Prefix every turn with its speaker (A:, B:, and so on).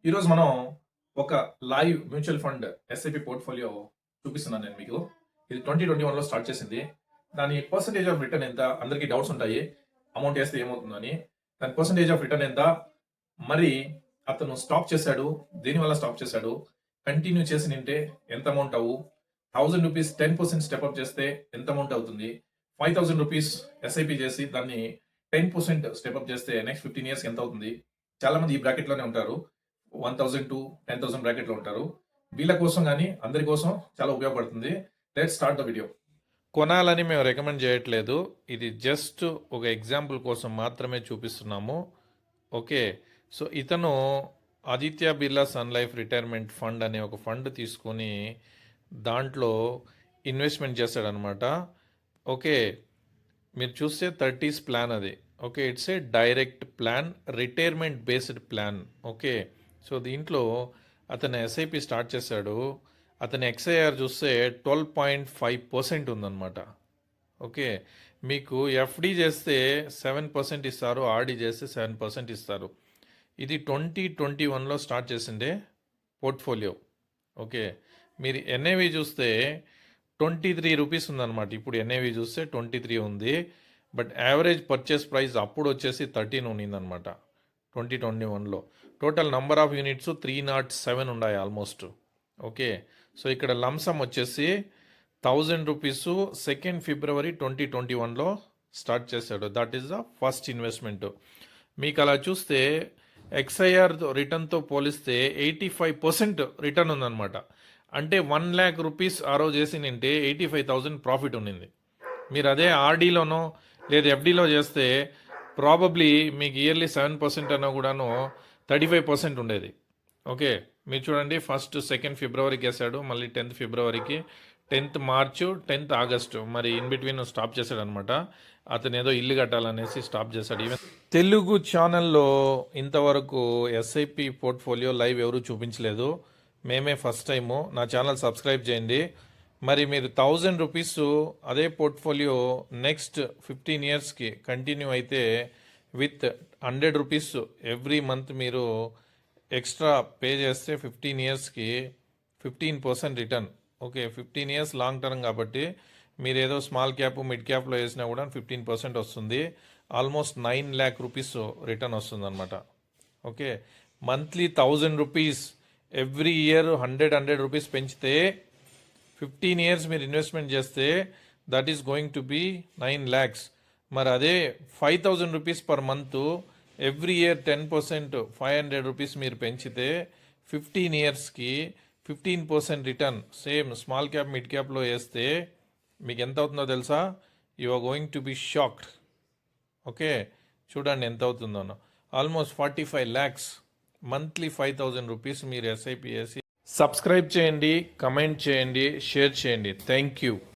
A: ఈరోజు మనం ఒక live mutual fund SIP portfolio చూపిస్తున్నాను నేను మీకు. ఇది 2021లో స్టార్ట్ చేసింది. దాని పర్సంటేజ్ ఆఫ్ రిటర్న్ ఎంత, అందరికీ డౌట్స్ ఉంటాయి. అమౌంట్ వేస్తే ఏమవుతుందని. దాని పర్సంటేజ్ ఆఫ్ రిటర్న్ ఎంత, మరి అతను స్టాప్ చేశాడు, దేనివల్ల స్టాప్ చేశాడు, కంటిన్యూ చేసి నింటే ఎంత అమౌంట్ అవ్వు, 1000 రూపీస్ 10% స్టెప్అప్ చేస్తే ఎంత అమౌంట్ అవుతుంది, 5000 రూపీస్ ఎస్ఐపి చేసి దాన్ని 10% స్టెప్అప్ చేస్తే నెక్స్ట్ 15 ఇయర్స్ ఎంత అవుతుంది. చాలా మంది ఈ బ్రాకెట్ లోనే ఉంటారు. 1000 టు 10,000 బ్రాకెట్ లో ఉంటారు. వీళ్ళ కోసం కానీ అందరి కోసం చాలా ఉపయోగపడుతుంది. Let's start the video.
B: కొనాలని మేము రికమెండ్ చేయట్లేదు. ఇది జస్ట్ ఒక ఎగ్జాంపుల్ కోసం మాత్రమే చూపిస్తున్నాము. ఓకే, సో ఇతను Aditya Birla Sun Life retirement fund అనే ఒక ఫండ్ తీసుకొని దాంట్లో ఇన్వెస్ట్మెంట్ చేస్తాడనమాట. ఓకే, మీరు చూస్తే 30s ప్లాన్ అది. Okay, it's a direct plan, retirement based plan. Okay, so దీంట్లో అతను ఎస్ఐపి స్టార్ట్ చేశాడు. అతని ఎక్స్ఐఆర్ చూస్తే 12.5% ఉందన్నమాట. ఓకే, మీకు ఎఫ్డి చేస్తే 7% ఇస్తారు, ఆర్డి చేస్తే 7% ఇస్తారు. ఇది 2021లో స్టార్ట్ చేసిండే పోర్ట్ఫోలియో. ఓకే, మీరు ఎన్ఏవి చూస్తే 23 రూపీస్ ఉందన్నమాట. ఇప్పుడు ఎన్ఏవి చూస్తే 23 ఉంది. బట్ యావరేజ్ పర్చేస్ ప్రైస్ అప్పుడు వచ్చేసి 13 ఉన్నిందనమాట 2021లో. టోటల్ నంబర్ ఆఫ్ యూనిట్స్ 307 ఉన్నాయి ఆల్మోస్ట్. ఓకే, సో ఇక్కడ లంసమ్ వచ్చేసి 1000 రూపీస్ 2 ఫిబ్రవరి 2021లో స్టార్ట్ చేశాడు. That is the first investment. మీకు అలా చూస్తే ఎక్స్ఐఆర్ రిటర్న్తో పోలిస్తే 85% రిటర్న్ ఉందన్నమాట. అంటే 1 lakh రూపీస్ ఆ రోజు చేసి నింటే 85,000 ప్రాఫిట్ ఉండింది. మీరు అదే ఆర్డీలోనో లేదా ఎఫ్డీలో చేస్తే ప్రాబబ్లీ మీకు ఇయర్లీ 7% అన్నా కూడాను 35% ఉండేది. ఓకే, మీరు చూడండి, ఫస్ట్ 2 ఫిబ్రవరికి వేసాడు, మళ్ళీ 10th ఫిబ్రవరికి, 10th మార్చు, 10th ఆగస్టు, మరి ఇన్ బిట్వీన్ స్టాప్ చేశాడు అనమాట. అతను ఏదో ఇల్లు కట్టాలనేసి స్టాప్ చేశాడు. ఈవెన్ తెలుగు ఛానల్లో ఇంతవరకు ఎస్ఐపి పోర్ట్ఫోలియో లైవ్ ఎవరు చూపించలేదు, మేమే ఫస్ట్ టైము. నా ఛానల్ సబ్స్క్రైబ్ చేయండి. మరి మీరు 1000 రూపీస్ అదే పోర్ట్ఫోలియో నెక్స్ట్ 15 ఇయర్స్కి కంటిన్యూ అయితే విత్ 100 రూపీస్ ఎవ్రీ మంత్ మీరు ఎక్స్ట్రా పే చేస్తే 15 ఇయర్స్కి 15% return. Okay, 15 years long term కాబట్టి మీరు ఏదో స్మాల్ క్యాప్ మిడ్ క్యాప్లో వేసినా కూడా 15% వస్తుంది. ఆల్మోస్ట్ 9 lakh రూపీస్ రిటర్న్ వస్తుంది అనమాట. Okay, monthly 1000 rupees every year 100 rupees పెంచితే 15 ఇయర్స్ మీరు ఇన్వెస్ట్మెంట్ చేస్తే that is going to be 9 lakhs. మరి అదే 5000 rupees per month every year 10% 500 rupees మీరు పెంచితే 15 ఇయర్స్కి 15% return. Same small cap mid క్యాప్లో వేస్తే మీకు ఎంత అవుతుందో తెలుసా? You are going to be shocked. Okay, చూడండి ఎంత అవుతుందో. ఆల్మోస్ట్ 45 lakhs మంత్లీ 5000 రూపీస్ మీరు ఎస్ఐపి వేసి. సబ్స్క్రైబ్ చేయండి, కమెంట్ చేయండి, షేర్ చేయండి. Thank you.